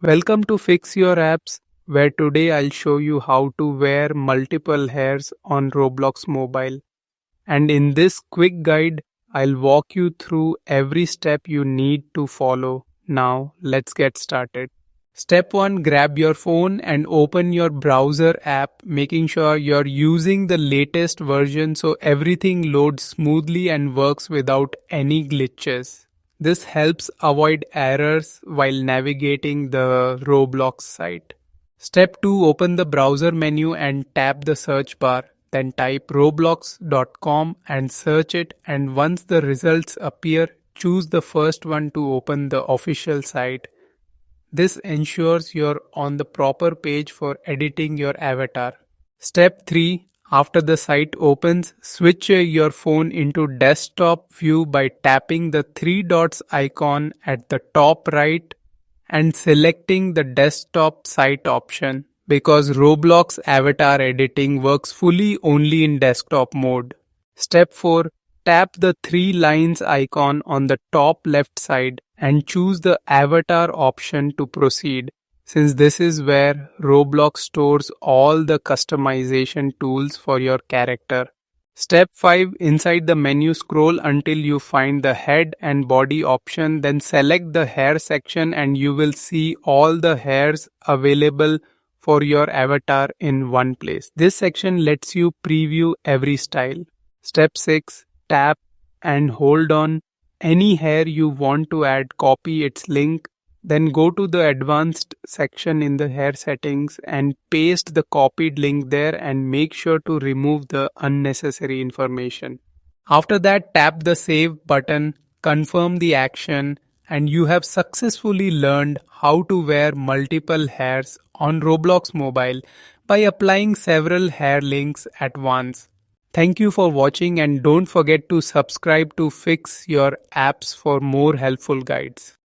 Welcome to Fix Your Apps, where today I'll show you how to wear multiple hairs on Roblox mobile. And in this quick guide, I'll walk you through every step you need to follow. Now, let's get started. Step 1, grab your phone and open your browser app, making sure you're using the latest version so everything loads smoothly and works without any glitches. This helps avoid errors while navigating the Roblox site. Step 2, open the browser menu and tap the search bar. Then type roblox.com and search it, and once the results appear, choose the first one to open the official site. This ensures you're on the proper page for editing your avatar. Step 3. After the site opens, switch your phone into desktop view by tapping the three dots icon at the top right and selecting the desktop site option, because Roblox avatar editing works fully only in desktop mode. Step 4. Tap the three lines icon on the top left side and choose the avatar option to proceed, since this is where Roblox stores all the customization tools for your character. Step 5. Inside the menu, scroll until you find the head and body option, then select the hair section and you will see all the hairs available for your avatar in one place. This section lets you preview every style. Step 6. Tap and hold on any hair you want to add, copy its link, then go to the advanced section in the hair settings and paste the copied link there, and make sure to remove the unnecessary information. After that, tap the save button, confirm the action, and you have successfully learned how to wear multiple hairs on Roblox mobile by applying several hair links at once. Thank you for watching, and don't forget to subscribe to Fix Your Apps for more helpful guides.